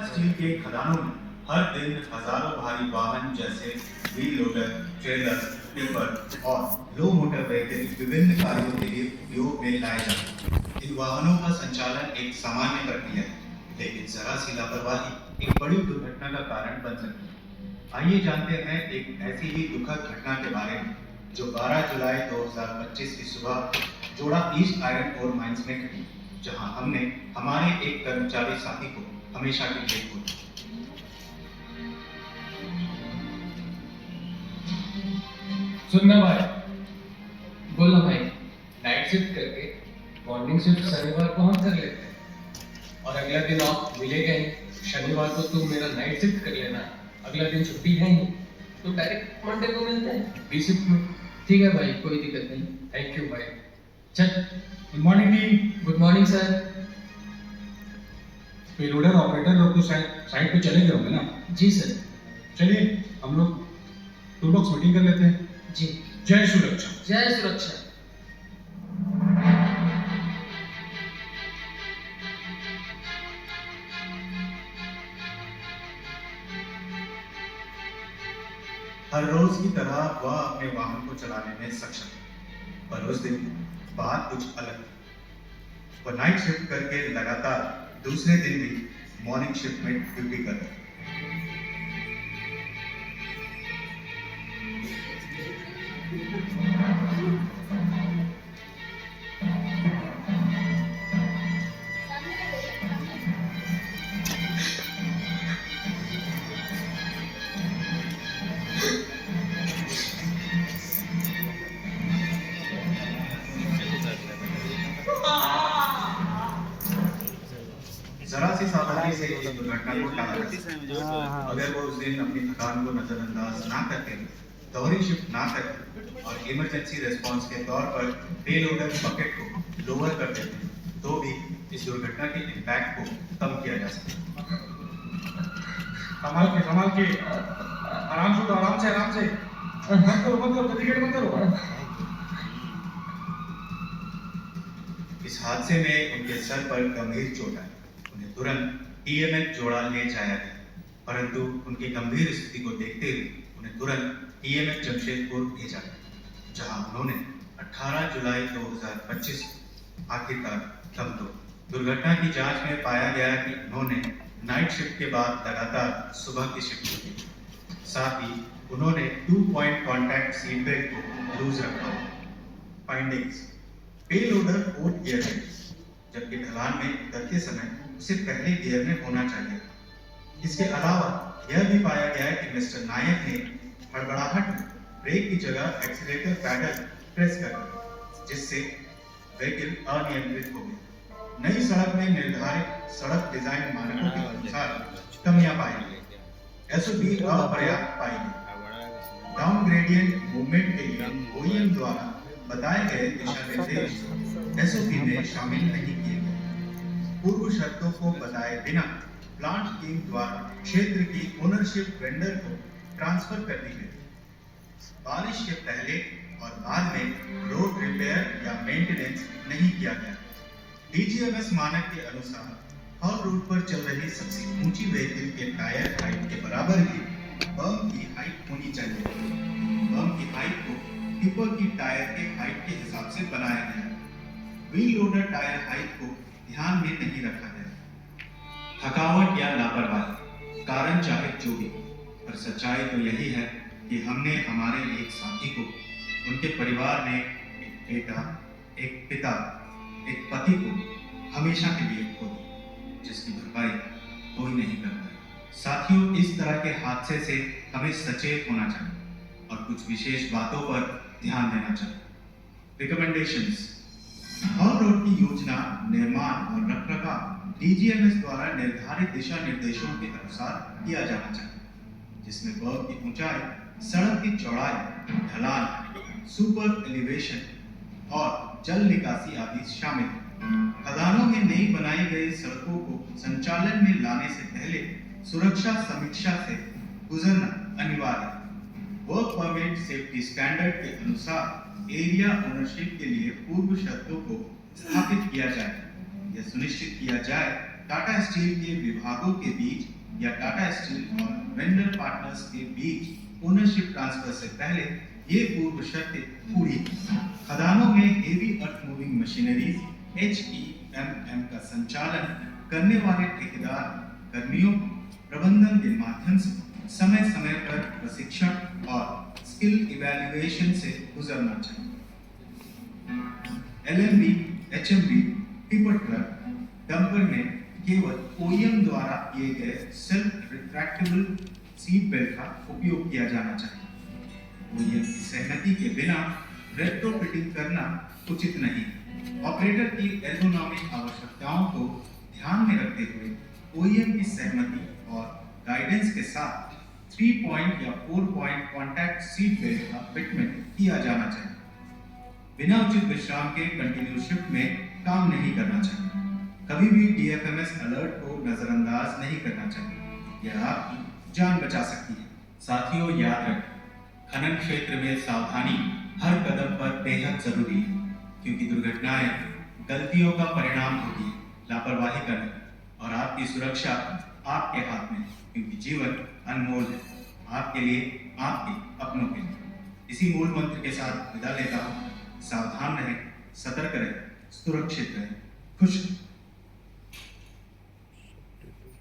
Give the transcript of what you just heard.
Steel के खदानों में हर दिन हजारों भारी वाहन जैसे व्हील लोडर, ट्रेलर, टिपर और लो मोटर व्हीकल विभिन्न कार्यों के लिए उपयोग में लाए जाते हैं। इन वाहनों का संचालन एक सामान्य प्रक्रिया है, लेकिन जरा सी लापरवाही एक बड़ी दुर्घटना का कारण बन सकती है। आइए जानते हैं एक ऐसी ही दुखद घटना के बारे में जो 12 जुलाई 2025 की सुबह जोड़ा ईस्ट आयरन ओर माइंस में घटी, जहां हमने हमारे एक कर्मचारी साथी को हमेशा के लिए खो दिया। सुनना भाई, बोलो भाई। नाइट शिफ्ट करके मॉर्निंग शिफ्ट शनिवार को हम कर लेते हैं और अगला दिन आप मिलेगा ही। शनिवार को तुम मेरा नाइट शिफ्ट कर लेना, अगला दिन छुट्टी है ही, तो डायरेक्ट मंडे को मिलते हैं बी शिफ्ट में। ठीक है भाई, कोई दिक्कत नहीं। थैंक यू भाई। चल। Good morning team. Good morning sir. Payloader operator लोग तो साइड पे चले गए होंगे ना? जी सर। चलिए हम लोग टू बॉक्स मीटिंग कर लेते हैं। जी। जय सुरक्षा। जय सुरक्षा। हर रोज की तरह वह अपने वाहन को चलाने में सक्षम है, पर उस दिन बात कुछ अलग थी। वह नाइट शिफ्ट करके लगातार दूसरे दिन भी मॉर्निंग शिफ्ट में ड्यूटी कर रहा था। जरा सी सावधानी से इस दुर्घटना को टाला जा सकता है। अगर वो उस दिन अपनी थकान को नजरअंदाज ना करते, दोहरी शिफ्ट ना करते और इमरजेंसी रिस्पांस के तौर पर पेलोडर बकेट को लोअर कर देते, तो भी इस दुर्घटना के इम्पैक्ट को कम किया जा सकता है। संभाल के आराम से, आराम से मत करो डेडिकेट मत करो। इस हादसे में उनके सर पर गंभीर चोट आई। उन्हें तुरंत टीएमएच जोड़ा ले जाया गया, परंतु उनकी गंभीर स्थिति को देखते हुए उन्हें तुरंत टीएमएच जमशेदपुर भेजा गया, जहां उन्होंने 18 जुलाई 2025 आखिरकार दम तोड़ा। दुर्घटना की जांच में पाया गया कि उन्होंने नाइट शिफ्ट के बाद लगातार सुबह की शिफ्ट की। साथ ही उन्होंने 2 पॉइंट कॉन्टैक्ट सीट बेल्ट को लूज रखा। फाइंडिंग्स: पेलोडर फोर्थ गियर में, जबकि ढलान में उतरते समय उसे पहले गियर में होना चाहिए। इसके अलावा यह भी पाया गया है कि मिस्टर नायक ने हड़बड़ाहट में ब्रेक की जगह एक्सीलरेटर पैडल प्रेस कर दिया, जिससे व्हीकल अनियंत्रित हो गया। नई सड़क में निर्धारित सड़क डिजाइन मानकों के अनुसार कमियां पाई गई। एसओपी अपर्याप्त पाई गई। डाउन ग्रेडियंट मूवमेंट के लिए ओईएम द्वारा बताए गए दिशा निर्देश एसओपी में शामिल नहीं किए गए। पूर्व शर्तों को बताए बिना प्लांट टीम द्वारा क्षेत्र की ओनरशिप वेंडर को ट्रांसफर कर दी गई। बारिश के पहले और बाद में रोड रिपेयर या मेंटेनेंस नहीं किया गया। डीजीएमएस मानक के अनुसार हर रोड पर चल रही सबसे ऊंची व्हीकल के टायर हाइट के बराबर ही बम की हाइट होनी चाहिए। बम की हाइट को टिपर की टायर के हाइट के हिसाब से बनाया गया है। व्हील लोडर टायर हाइट को ध्यान में नहीं रखा गया। थकावट या लापरवाही कारण चाहे जो भी, पर सच्चाई तो यही है कि हमने हमारे एक साथी को, उनके परिवार में एक बेटा, एक पिता, एक पति को हमेशा के लिए खो दिया, जिसकी भरपाई कोई नहीं करता। साथियों, इस तरह के हादसे से हमें सचेत होना चाहिए और कुछ विशेष बातों पर ध्यान देना चाहिए। रिकमेंडेशंस: हर रोड की योजना, निर्माण और रखरखाव डीजीएमएस द्वारा निर्धारित दिशा निर्देशों के अनुसार किया जाना चाहिए, जिसमें बर्फ की ऊंचाई, सड़क की चौड़ाई, ढलान, सुपर एलिवेशन और जल निकासी आदि शामिल हैं। खदानों में नई बनाई गई सड़कों को संचालन में लाने से पहले सुरक्षा समीक्षा से गुजरना अनिवार्य है। वर्क परमिट सेफ्टी स्टैंडर्ड के अनुसार एरिया ओनरशिप के लिए पूर्व शर्तों को स्थापित किया जाए। यह सुनिश्चित किया जाए टाटा स्टील के विभागों के बीच या टाटा स्टील और वेंडर पार्टनर्स के बीच ओनरशिप ट्रांसफर से पहले ये पूर्व शर्तें पूरी थी। खदानों में heavy earth moving machineries HEMM का संचालन करने वाले ठेकेदार कर्मियों को प्रबंधन के माध्यम से समय समय पर प्रशिक्षण और स्किल इवैल्यूएशन से गुजरना चाहिए। LMB, HMB, tipper truck dumper में केवल OEM द्वारा किए गए सेल्फ रिट्रैक्टेबल सीट बेल्ट का उपयोग किया जाना चाहिए। OEM की सहमति के बिना रेट्रोफिटिंग करना उचित नहीं। ऑपरेटर की एर्गोनॉमिक आवश्यकताओं को ध्यान में रखते हुए OEM की सहमति और गाइडेंस के साथ 3 पॉइंट या 4 पॉइंट कॉन्टैक्ट सीट बेल्ट का फिटमेंट किया जाना चाहिए। बिना उचित विश्राम के कंटिन्यू शिफ्ट में काम नहीं करना चाहिए। कभी भी DFMS अलर्ट को नजरअंदाज नहीं करना चाहिए, यह आपकी जान बचा सकती है। साथियों, याद रखें, खनन क्षेत्र में सावधानी हर कदम पर बेहद जरूरी है, क्योंकि दुर्घटनाएं गलतियों का परिणाम होती है। लापरवाही करना और आपकी सुरक्षा आपके हाथ में, क्योंकि जीवन अनमोल है, आपके लिए, आपके अपनों के लिए। इसी मूल मंत्र के साथ विदा लेता हूँ। सावधान रहें, सतर्क रहें, सुरक्षित रहें, खुश रहें।